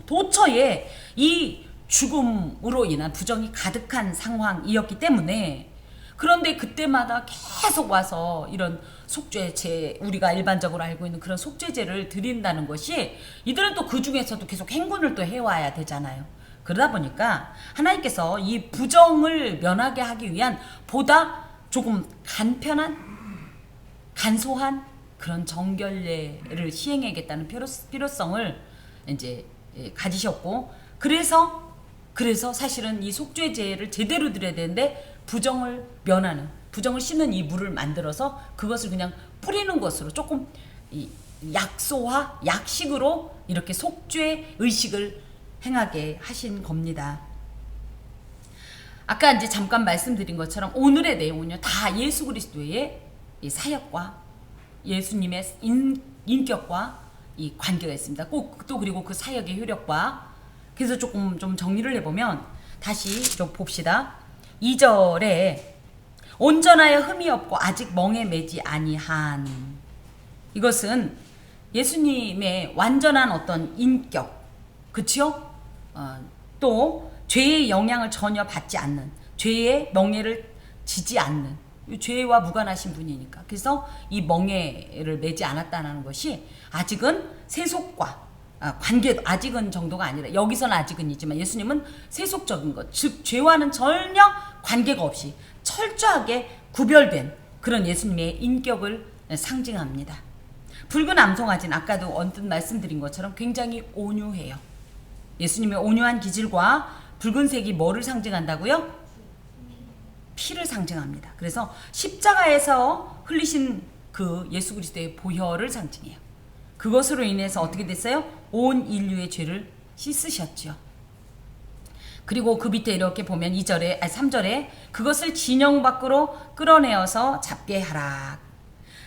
A: 도처에 이 죽음으로 인한 부정이 가득한 상황이었기 때문에 그런데 그때마다 계속 와서 이런 속죄제 우리가 일반적으로 알고 있는 그런 속죄제를 드린다는 것이 이들은 또 그 중에서도 계속 행군을 또 해와야 되잖아요. 그러다 보니까 하나님께서 이 부정을 면하게 하기 위한 보다 조금 간편한 간소한 그런 정결례를 시행하겠다는 필요성을 이제 가지셨고 그래서 사실은 이 속죄제를 제대로 드려야 되는데 부정을 면하는 부정을 씻는 이 물을 만들어서 그것을 그냥 뿌리는 것으로 조금 이 약소화 약식으로 이렇게 속죄 의식을 행하게 하신 겁니다. 아까 이제 잠깐 말씀드린 것처럼 오늘의 내용은요 다 예수 그리스도의 이 사역과 예수님의 인격과 이 관계가 있습니다. 꼭 또 그리고 그 사역의 효력과 그래서 조금 좀 정리를 해보면 다시 좀 봅시다. 2절에 온전하여 흠이 없고 아직 멍에 매지 아니한 이것은 예수님의 완전한 어떤 인격 그쵸? 또 죄의 영향을 전혀 받지 않는 죄의 멍에를 지지 않는 죄와 무관하신 분이니까 그래서 이 멍에를 매지 않았다는 것이 아직은 세속과 관계도 아직은 정도가 아니라 여기서는 아직은이지만 예수님은 세속적인 것 즉 죄와는 전혀 관계가 없이 철저하게 구별된 그런 예수님의 인격을 상징합니다. 붉은 암송아지는 아까도 언뜻 말씀드린 것처럼 굉장히 온유해요. 예수님의 온유한 기질과 붉은색이 뭐를 상징한다고요? 피를 상징합니다. 그래서 십자가에서 흘리신 그 예수 그리스도의 보혈을 상징해요. 그것으로 인해서 어떻게 됐어요? 온 인류의 죄를 씻으셨죠. 그리고 그 밑에 이렇게 보면 3절에 그것을 진영 밖으로 끌어내어서 잡게 하라.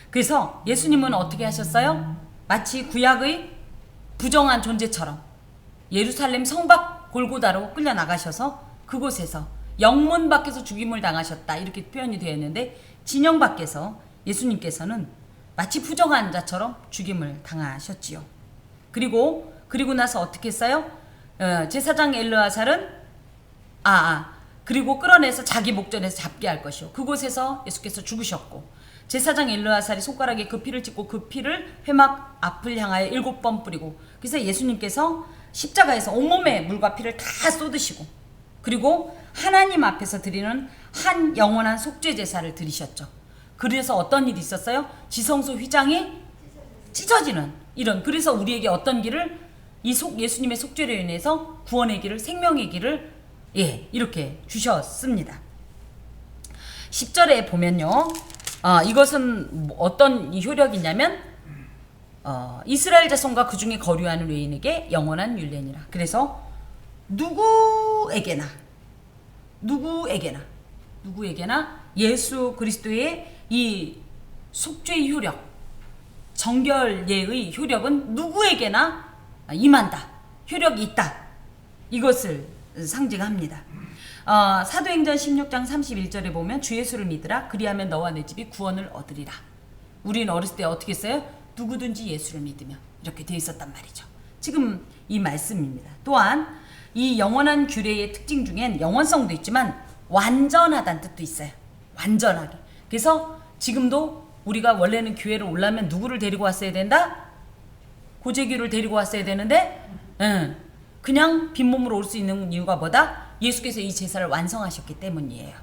A: 그래서 예수님은 어떻게 하셨어요? 마치 구약의 부정한 존재처럼 예루살렘 성밖 골고다로 끌려나가셔서 그곳에서 영문 밖에서 죽임을 당하셨다 이렇게 표현이 되어 있는데 진영 밖에서 예수님께서는 마치 부정한 자처럼 죽임을 당하셨지요. 그리고 나서 어떻게 했어요? 제사장 엘르아살은 그리고 끌어내서 자기 목전에서 잡게 할 것이요. 그곳에서 예수께서 죽으셨고 제사장 엘르아살이 손가락에 그 피를 찍고 그 피를 회막 앞을 향하여 7번 뿌리고 그래서 예수님께서 십자가에서 온몸에 물과 피를 다 쏟으시고 그리고 하나님 앞에서 드리는 한 영원한 속죄 제사를 드리셨죠. 그래서 어떤 일이 있었어요? 지성소 휘장이 찢어지는 이런 그래서 우리에게 어떤 길을 예수님의 속죄로 인해서 구원의 길을 생명의 길을 이렇게 주셨습니다. 10절에 보면요. 이것은 어떤 효력이냐면 이스라엘 자손과 그 중에 거류하는 외인에게 영원한 율례니라. 그래서 누구에게나 예수 그리스도의 이 속죄의 효력, 정결예의 효력은 누구에게나 임한다. 효력이 있다. 이것을 상징합니다. 사도행전 16장 31절에 보면 주 예수를 믿으라 그리하면 너와 내 집이 구원을 얻으리라. 우리는 어렸을 때 어떻게 했어요? 누구든지 예수를 믿으면 이렇게 되어 있었단 말이죠. 지금 이 말씀입니다. 또한 이 영원한 규례의 특징 중엔 영원성도 있지만 완전하다는 뜻도 있어요. 완전하게. 그래서 지금도 우리가 원래는 교회를 오려면 누구를 데리고 왔어야 된다? 고재규를 데리고 왔어야 되는데 그냥 빈몸으로 올 수 있는 이유가 뭐다? 예수께서 이 제사를 완성하셨기 때문이에요.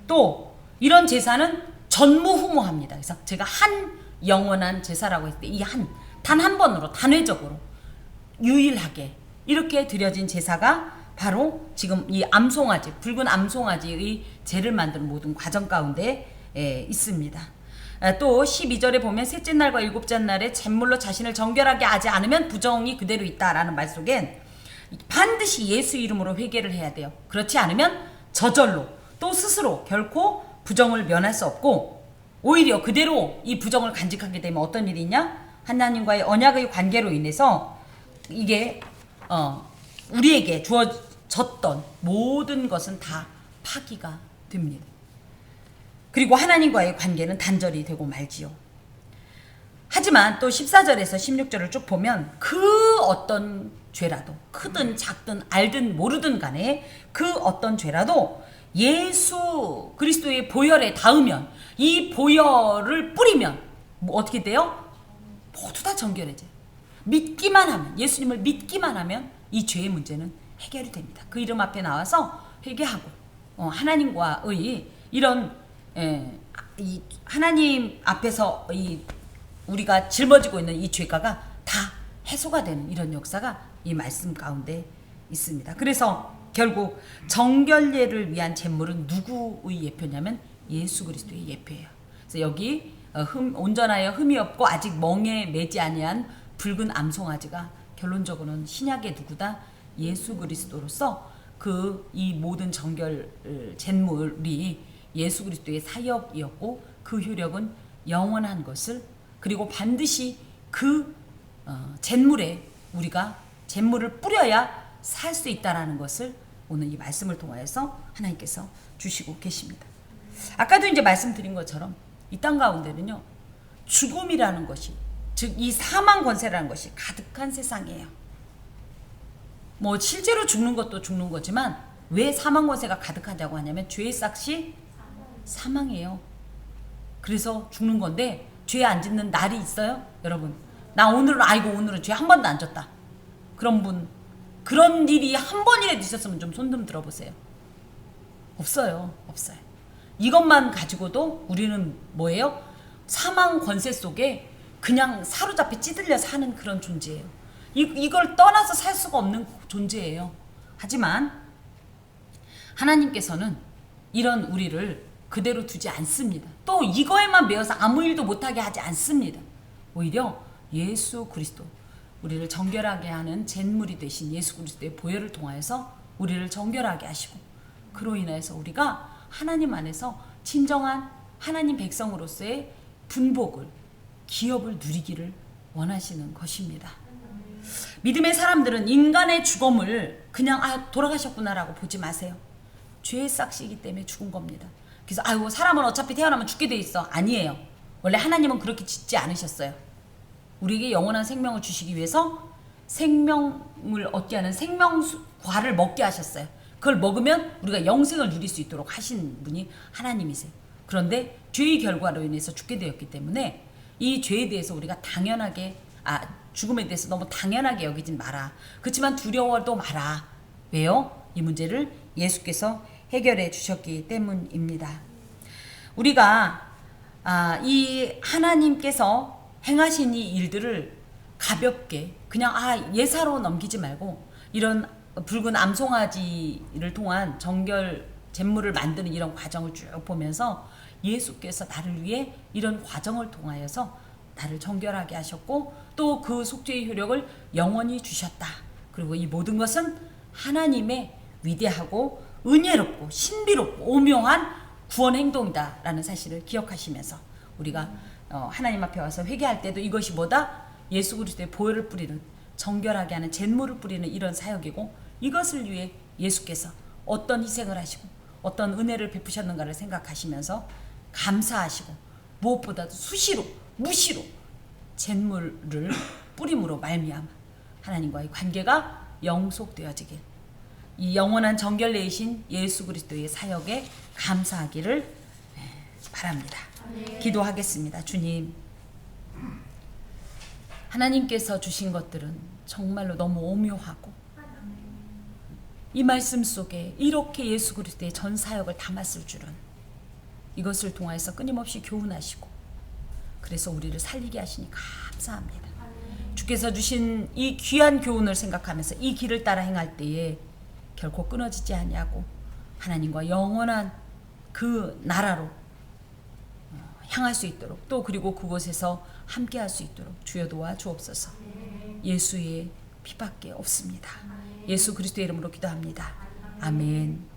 A: 또 이런 제사는 전무후무합니다. 그래서 제가 한 영원한 제사라고 했을 때 이 단 한 번으로 단회적으로 유일하게 이렇게 드려진 제사가 바로 지금 이 암송아지, 붉은 암송아지의 제를 만드는 모든 과정 가운데 있습니다. 또 12절에 보면 셋째 날과 일곱째 날에 잿물로 자신을 정결하게 하지 않으면 부정이 그대로 있다라는 말 속엔 반드시 예수 이름으로 회개를 해야 돼요. 그렇지 않으면 저절로 또 스스로 결코 부정을 면할 수 없고, 오히려 그대로 이 부정을 간직하게 되면 어떤 일이 있냐? 하나님과의 언약의 관계로 인해서 이게 우리에게 주어졌던 모든 것은 다 파기가 됩니다. 그리고 하나님과의 관계는 단절이 되고 말지요. 하지만 또 14절에서 16절을 쭉 보면 그 어떤 죄라도, 크든 작든 알든 모르든 간에 그 어떤 죄라도 예수 그리스도의 보혈에 닿으면, 이 보혈을 뿌리면 어떻게 돼요? 모두 다 정결해져요. 믿기만 하면, 예수님을 믿기만 하면 이 죄의 문제는 해결이 됩니다. 그 이름 앞에 나와서 회개하고 하나님과의 이런 이 하나님 앞에서 이 우리가 짊어지고 있는 이 죄가가 다 해소가 되는 이런 역사가 이 말씀 가운데 있습니다. 그래서 결국 정결례를 위한 제물은 누구의 예표냐면 예수 그리스도의 예표예요. 그래서 여기 온전하여 흠이 없고 아직 멍에 매지 아니한 붉은 암송아지가 결론적으로는 신약의 누구다? 예수 그리스도로서 이 모든 정결 제물이 예수 그리스도의 사역이었고, 그 효력은 영원한 것을, 그리고 반드시 그 제물에 우리가 제물을 뿌려야 살 수 있다라는 것을 오늘 이 말씀을 통하여서 하나님께서 주시고 계십니다. 아까도 이제 말씀드린 것처럼 이 땅 가운데는요, 죽음이라는 것이, 즉 이 사망 권세라는 것이 가득한 세상이에요. 뭐 실제로 죽는 것도 죽는 거지만 왜 사망 권세가 가득하다고 하냐면 죄의 싹이 사망이에요. 그래서 죽는 건데, 죄 안 짓는 날이 있어요? 여러분, 나 오늘은 죄 한 번도 안 졌다, 그런 분, 그런 일이 한 번이라도 있었으면 좀 손 좀 들어보세요. 없어요. 이것만 가지고도 우리는 뭐예요? 사망 권세 속에 그냥 사로잡혀 찌들려 사는 그런 존재예요. 이걸 떠나서 살 수가 없는 존재예요. 하지만 하나님께서는 이런 우리를 그대로 두지 않습니다. 또 이거에만 매여서 아무 일도 못하게 하지 않습니다. 오히려 예수 그리스도, 우리를 정결하게 하는 잿물이 되신 예수 그리스도의 보혈을 통하여서 우리를 정결하게 하시고, 그로 인해서 우리가 하나님 안에서 진정한 하나님 백성으로서의 분복을, 기업을 누리기를 원하시는 것입니다. 믿음의 사람들은 인간의 죽음을 그냥 돌아가셨구나라고 보지 마세요. 죄의 싹이기 때문에 죽은 겁니다. 그래서 사람은 어차피 태어나면 죽게 돼 있어. 아니에요. 원래 하나님은 그렇게 짓지 않으셨어요. 우리에게 영원한 생명을 주시기 위해서 생명을 얻게 하는 생명과를 먹게 하셨어요. 그걸 먹으면 우리가 영생을 누릴 수 있도록 하신 분이 하나님이세요. 그런데 죄의 결과로 인해서 죽게 되었기 때문에 이 죄에 대해서 우리가 당연하게, 죽음에 대해서 너무 당연하게 여기진 마라. 그렇지만 두려워도 마라. 왜요? 이 문제를 예수께서 해결해 주셨기 때문입니다. 우리가 이 하나님께서 행하신 이 일들을 가볍게 그냥 예사로 넘기지 말고, 이런 붉은 암송아지를 통한 정결 제물을 만드는 이런 과정을 쭉 보면서 예수께서 나를 위해 이런 과정을 통하여서 나를 정결하게 하셨고, 또 그 속죄의 효력을 영원히 주셨다. 그리고 이 모든 것은 하나님의 위대하고 은혜롭고 신비롭고 오묘한 구원 행동이다라는 사실을 기억하시면서 우리가 하나님 앞에 와서 회개할 때도 이것이 뭐다? 예수 그리스도의 보혈을 뿌리는, 정결하게 하는 잿물을 뿌리는 이런 사역이고, 이것을 위해 예수께서 어떤 희생을 하시고 어떤 은혜를 베푸셨는가를 생각하시면서 감사하시고, 무엇보다도 수시로 무시로 잿물을 뿌림으로 말미암아 하나님과의 관계가 영속되어지길, 이 영원한 정결례이신 예수 그리스도의 사역에 감사하기를 바랍니다. 기도하겠습니다. 주님, 하나님께서 주신 것들은 정말로 너무 오묘하고, 이 말씀 속에 이렇게 예수 그리스도의 전 사역을 담았을 줄은, 이것을 통해서 끊임없이 교훈하시고 그래서 우리를 살리게 하시니 감사합니다. 주께서 주신 이 귀한 교훈을 생각하면서 이 길을 따라 행할 때에 결코 끊어지지 아니하고 하나님과 영원한 그 나라로 향할 수 있도록, 또 그리고 그곳에서 함께할 수 있도록 주여 도와주옵소서. 예수의 피밖에 없습니다. 예수 그리스도의 이름으로 기도합니다. 아멘.